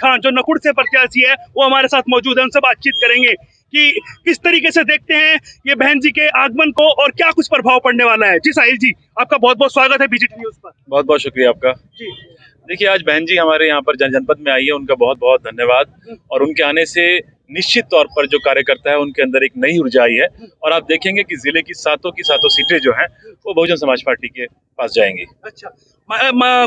खान जो नकुड़ से प्रत्याशी है वो हमारे साथ मौजूद है, उनसे बातचीत करेंगे कि किस तरीके से देखते हैं ये बहन जी के आगमन को और क्या कुछ प्रभाव पड़ने वाला है। जी साहिल जी, आपका बहुत बहुत स्वागत है बीजीटी न्यूज पर। बहुत बहुत शुक्रिया आपका जी देखिए, आज बहन जी हमारे यहाँ पर जनपद में आई है, उनका बहुत बहुत धन्यवाद। और उनके आने से निश्चित तौर पर जो कार्यकर्ता है उनके अंदर एक नई ऊर्जा आई है और आप देखेंगे कि जिले की सातों सीटें जो हैं वो बहुजन समाज पार्टी के पास जाएंगी। अच्छा,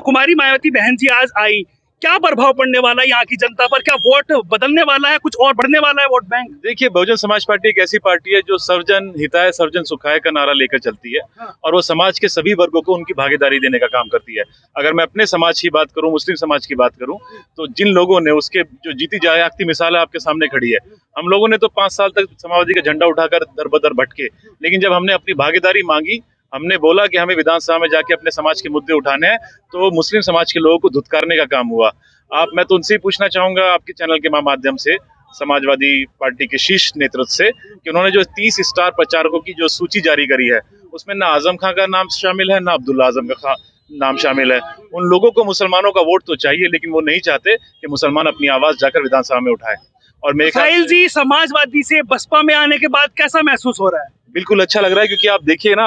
कुमारी मायावती बहन जी आज आई, क्या प्रभाव पड़ने वाला है यहाँ की जनता पर? क्या वोट बदलने वाला है, कुछ और बढ़ने वाला है वोट बैंक? देखिए, बहुजन समाज पार्टी एक ऐसी पार्टी है जो सर्वजन हिताय सर्वजन सुखाय का नारा लेकर चलती है और वो समाज के सभी वर्गों को उनकी भागीदारी देने का काम करती है। अगर मैं अपने समाज की बात करूं, मुस्लिम समाज की बात करूं, तो जिन लोगों ने उसके जो जीती जागती मिसाल आपके सामने खड़ी है, हम लोगों ने तो 5 साल तक समाजवादी का झंडा उठाकर दर बदर भटके, लेकिन जब हमने अपनी भागीदारी मांगी, हमने बोला कि हमें विधानसभा में जाके अपने समाज के मुद्दे उठाने हैं, तो मुस्लिम समाज के लोगों को धुतकारने का काम हुआ। मैं तो उनसे ही पूछना चाहूंगा आपके चैनल के माध्यम से, समाजवादी पार्टी के शीर्ष नेतृत्व से, कि उन्होंने जो 30 स्टार प्रचारकों की जो सूची जारी करी है उसमें ना आजम खां का नाम शामिल है, ना अब्दुल्ला आजम का नाम शामिल है। उन लोगों को मुसलमानों का वोट तो चाहिए, लेकिन वो नहीं चाहते कि मुसलमान अपनी आवाज जाकर विधानसभा में उठाए। और मेरे साहिल जी, समाजवादी से बसपा में आने के बाद कैसा महसूस हो रहा है? बिल्कुल अच्छा लग रहा है, क्योंकि आप देखिए ना,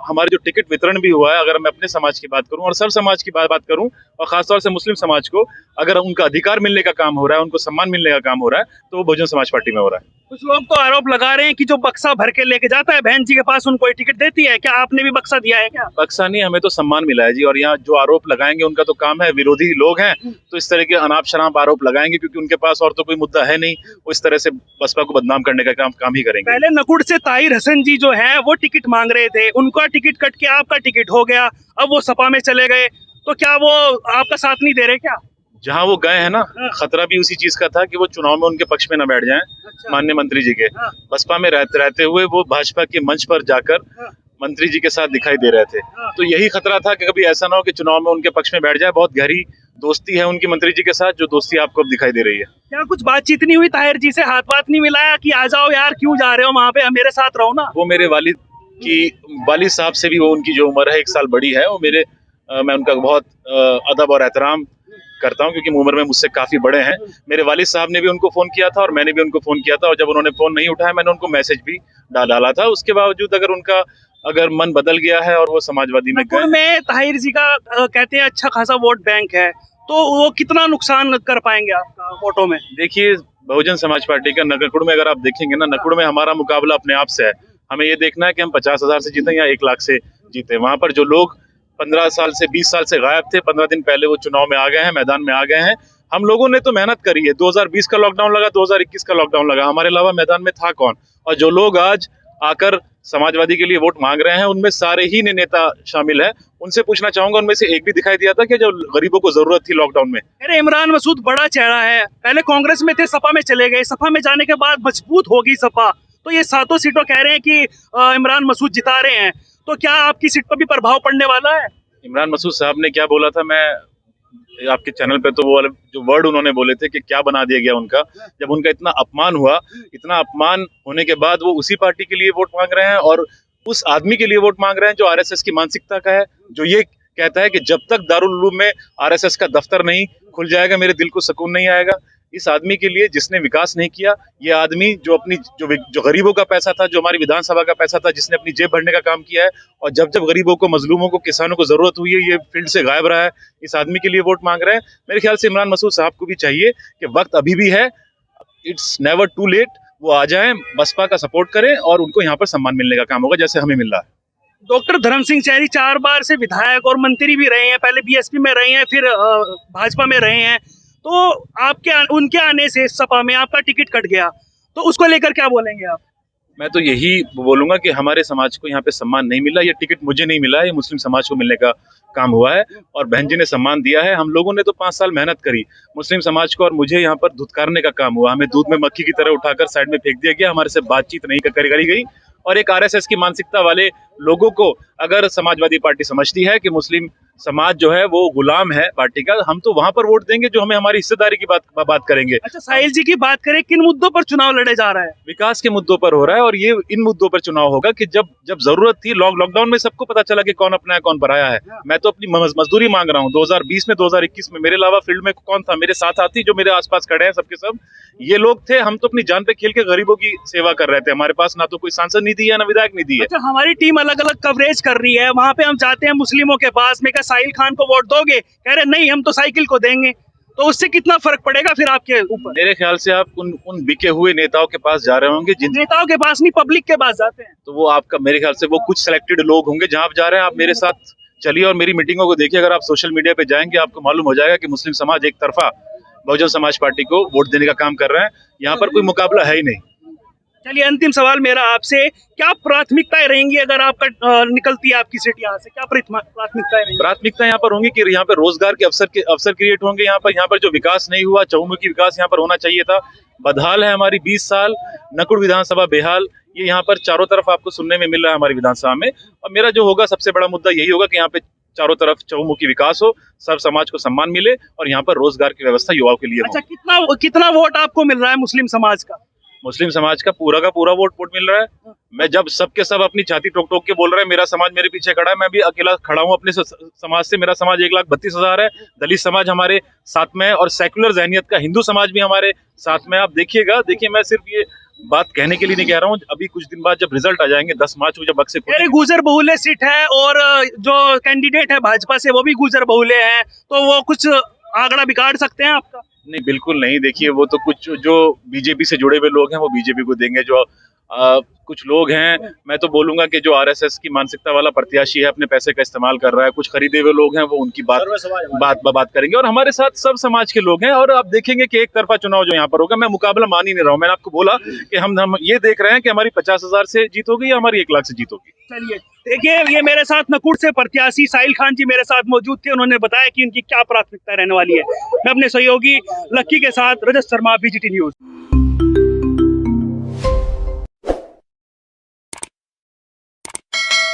हमारे जो टिकट वितरण भी हुआ है, अगर मैं अपने समाज की बात करूं और सब समाज की बात करूं, और खासतौर से मुस्लिम समाज को अगर उनका अधिकार मिलने का काम हो रहा है, उनको सम्मान मिलने का काम हो रहा है, तो वो बहुजन समाज पार्टी में हो रहा है। कुछ लोग तो आरोप लगा रहे हैं कि जो बक्सा भर के लेके जाता है बहन जी के पास, उनको टिकट देती है। क्या आपने भी बक्सा दिया है? क्या बक्सा नहीं, हमें तो सम्मान मिला है जी। और यहाँ जो आरोप लगाएंगे उनका तो काम है, विरोधी लोग हैं तो इस तरह के अनाप शनाप आरोप लगाएंगे, क्योंकि उनके पास और तो कोई मुद्दा है नहीं, वो इस तरह से बसपा को बदनाम करने का काम ही करेंगे। पहले नकुड़ से ताहिर हसन जी जो है वो टिकट मांग रहे थे, उनका टिकट कट के आपका टिकट हो गया, अब वो सपा में चले गए, तो क्या वो आपका साथ नहीं दे रहे? क्या जहां वो गए हैं ना, खतरा भी उसी चीज का था कि वो चुनाव में उनके पक्ष में न बैठ जाएं। अच्छा। माननीय मंत्री जी के बसपा में रहते हुए वो भाजपा के मंच पर जाकर मंत्री जी के साथ दिखाई दे रहे थे, तो यही खतरा था कि कभी ऐसा ना हो कि चुनाव में उनके पक्ष में बैठ जाए। बहुत गहरी दोस्ती है उनकी मंत्री जी के साथ, जो दोस्ती आपको अब दिखाई दे रही है। क्या कुछ बातचीत नहीं हुई ताहिर जी से? हाथ बात नहीं मिलाया कि आ जाओ यार, क्यों जा रहे हो वहाँ पे, मेरे साथ रहो ना? वो मेरे वालिद साहब से भी, वो उनकी जो उम्र है 1 साल बड़ी है, वो मैं उनका बहुत अदब और एहतराम करता हूं, क्योंकि उम्र में मुझसे काफी बड़े हैं। मेरे वालिद साहब ने भी उनको फोन किया था और मैंने भी उनको फोन किया था, और जब उन्होंने फोन नहीं उठाया मैंने उनको मैसेज भी डाला था। उसके बावजूद अगर मन बदल गया है और वो समाजवादी में गए, में ताहिर जी का कहते हैं अच्छा खासा वोट बैंक है, तो वो कितना नुकसान कर पाएंगे आपका वोटों में? देखिए, बहुजन समाज पार्टी का नकुड़ में अगर आप देखेंगे ना, नकुड़ में हमारा मुकाबला अपने आप से है। हमें ये देखना है कि हम 50,000 से जीते या 1 लाख से जीते। वहां पर जो लोग 15 साल से 20 साल से गायब थे, 15 दिन पहले वो चुनाव में आ गए हैं, मैदान में आ गए हैं। हम लोगों ने तो मेहनत करी है। 2020 का लॉकडाउन लगा, 2021 का लॉकडाउन लगा, हमारे अलावा मैदान में था कौन? और जो लोग आज आकर समाजवादी के लिए वोट मांग रहे हैं, उनमें सारे ही नेता शामिल है। उनसे पूछना चाहूंगा, उनमें से एक भी दिखाई दिया था कि जो गरीबों को जरूरत थी लॉकडाउन में? अरे, इमरान मसूद बड़ा चेहरा है, पहले कांग्रेस में थे, सपा में चले गए, सपा में जाने के बाद मजबूत होगी सपा, तो ये 7 सीटों कह रहे हैं कि इमरान मसूद जिता रहे हैं, तो क्या आपकी सीट पर भी प्रभाव पड़ने वाला है? इमरान मसूद साहब ने क्या बोला था, मैं आपके चैनल पे, तो वो वाले जो वर्ड उन्होंने बोले थे कि क्या बना दिया गया उनका, जब उनका इतना अपमान हुआ, इतना अपमान होने के बाद वो उसी पार्टी के लिए वोट मांग रहे हैं और उस आदमी के लिए वोट मांग रहे हैं जो आरएसएस की मानसिकता का है, जो ये कहता है कि जब तक दारुल उलूम में आरएसएस का दफ्तर नहीं खुल जाएगा मेरे दिल को सुकून नहीं आएगा। इस आदमी के लिए, जिसने विकास नहीं किया, ये आदमी जो गरीबों का पैसा था, जो हमारी विधानसभा का पैसा था, जिसने अपनी जेब भरने का काम किया है, और जब गरीबों को, मजलूमों को, किसानों को जरूरत हुई है, ये फील्ड से गायब रहा है, इस आदमी के लिए वोट मांग रहे हैं। मेरे ख्याल से इमरान मसूद साहब को भी चाहिए कि वक्त अभी भी है, इट्स नेवर टू लेट, वो आ जाएं, बसपा का सपोर्ट करें और उनको यहाँ पर सम्मान मिलने का काम होगा, जैसे हमें मिल रहा है। डॉक्टर धर्म सिंह चैरी 4 बार से विधायक और मंत्री भी रहे हैं, पहले बीएसपी में रहे हैं, फिर भाजपा में रहे हैं, तो उनके आने से सपा में आपका टिकट कट गया, तो उसको लेकर क्या बोलेंगे आप? मैं तो यही बोलूंगा कि हमारे समाज को यहाँ पे सम्मान नहीं मिला, ये टिकट मुझे नहीं मिला, ये मुस्लिम समाज को मिलने का काम हुआ है और बहन जी ने सम्मान दिया है। हम लोगों ने तो 5 साल मेहनत करी मुस्लिम समाज को, और मुझे यहाँ पर धुतकारने का काम हुआ। हमें दूध में मक्खी की तरह उठाकर साइड में फेंक दिया गया, हमारे से बातचीत नहीं करी गई। और एक आरएसएस की मानसिकता वाले लोगों को अगर समाजवादी पार्टी समझती है कि मुस्लिम समाज जो है वो गुलाम है पार्टी का। हम तो वहां पर वोट देंगे जो हमें हमारी हिस्सेदारी की बात करेंगे। अच्छा, साहिल जी की बात करें, किन मुद्दों पर चुनाव लड़े जा रहा है? विकास के मुद्दों पर हो रहा है, और ये इन मुद्दों पर चुनाव होगा कि जब जरूरत थी, लॉकडाउन में सबको पता चला कि कौन अपना है कौन पराया है। मैं तो अपनी मजदूरी मांग रहा हूँ 2020 में, 2021 में। मेरे अलावा फील्ड में कौन था? मेरे साथ साथी जो मेरे आसपास खड़े हैं सबके सब ये लोग थे। हम तो अपनी जान पे खेल के गरीबों की सेवा कर रहे थे। हमारे पास ना तो कोई सांसद निधि है ना विधायक निधि है। अच्छा, हमारी टीम अलग अलग कवरेज कर रही है, वहां पे हम जाते हैं मुस्लिमों के पास में, क्या साहिल खान को वोट दोगे? कह रहे नहीं, हम तो साइकिल को देंगे। तो उससे कितना फर्क पड़ेगा फिर आपके ऊपर? मेरे ख्याल से आप उन बिके हुए नेताओं के पास जा रहे होंगे। जिन नेताओं के पास नहीं, पब्लिक के पास जाते हैं। तो वो आपका, मेरे ख्याल से वो कुछ सिलेक्टेड लोग होंगे। जहां आप जा रहे हैं, आप मेरे साथ चलिए और मेरी मीटिंगों को देखिए। अगर आप सोशल मीडिया पे जाएंगे आपको मालूम हो जाएगा कि मुस्लिम समाज एक तरफा बहुजन समाज पार्टी को वोट देने का काम कर रहे हैं। यहाँ पर कोई मुकाबला है ही नहीं। चलिए, अंतिम सवाल मेरा आपसे, क्या प्राथमिकताएं रहेंगी अगर आपका निकलती है आपकी सीट यहाँ से? क्या प्राथमिकताएं रहेंगी? प्राथमिकता यहाँ पर होंगी कि यहाँ पर रोजगार के अवसर क्रिएट होंगे। यहाँ पर जो विकास नहीं हुआ, चहुमुखी विकास यहाँ पर होना चाहिए था। बदहाल है हमारी 20 साल, नकुड़ विधानसभा बेहाल, ये यहाँ पर चारों तरफ आपको सुनने में मिल रहा है हमारी विधानसभा में। और मेरा जो होगा सबसे बड़ा मुद्दा यही होगा कि यहाँ पे चारों तरफ चहुमुखी विकास हो, सब समाज को सम्मान मिले और यहाँ पर रोजगार की व्यवस्था युवाओं के लिए हो। अच्छा, कितना वोट आपको मिल रहा है मुस्लिम समाज का? मुस्लिम समाज का पूरा वोट मिल रहा है। मैं जब सबके सब अपनी छाती ठोक ठोक के बोल रहे हैं मेरा समाज मेरे पीछे खड़ा है, मैं भी अकेला खड़ा हूँ अपने समाज से। मेरा समाज 1,32,000 है। दलित समाज हमारे साथ में है और सेक्युलर ज़हनियत का हिंदू समाज भी हमारे साथ में। आप देखिए, मैं सिर्फ ये बात कहने के लिए नहीं कह रहा हूँ। अभी कुछ दिन बाद जब रिजल्ट आ जाएंगे 10 मार्च को, जब अक्सर गुजर बहुल्य सीट है और जो कैंडिडेट है भाजपा से वो भी गुजर बहुल्य है, तो वो कुछ आंकड़ा बिगाड़ सकते हैं आपका? नहीं, बिल्कुल नहीं। देखिए, वो तो कुछ जो बीजेपी से जुड़े हुए लोग हैं वो बीजेपी को देंगे। जो कुछ लोग हैं, मैं तो बोलूंगा कि जो आरएसएस की मानसिकता वाला प्रत्याशी है, अपने पैसे का इस्तेमाल कर रहा है, कुछ खरीदे हुए लोग हैं, वो उनकी बात करेंगे। और हमारे साथ सब समाज के लोग हैं। और आप देखेंगे कि एक तरफा चुनाव जो यहाँ पर होगा, मैं मुकाबला मान ही नहीं रहा हूँ। मैंने आपको बोला कि हम ये देख रहे हैं कि हमारी 50,000 से जीत होगी या हमारी 1 लाख से जीत होगी। चलिए, देखिए, ये मेरे साथ नकुड़ से प्रत्याशी साहिल खान जी मेरे साथ मौजूद थे। उन्होंने बताया कि उनकी क्या प्राथमिकता रहने वाली है। मैं अपने सहयोगी लक्की के साथ रजत शर्मा, बीजीटी न्यूज।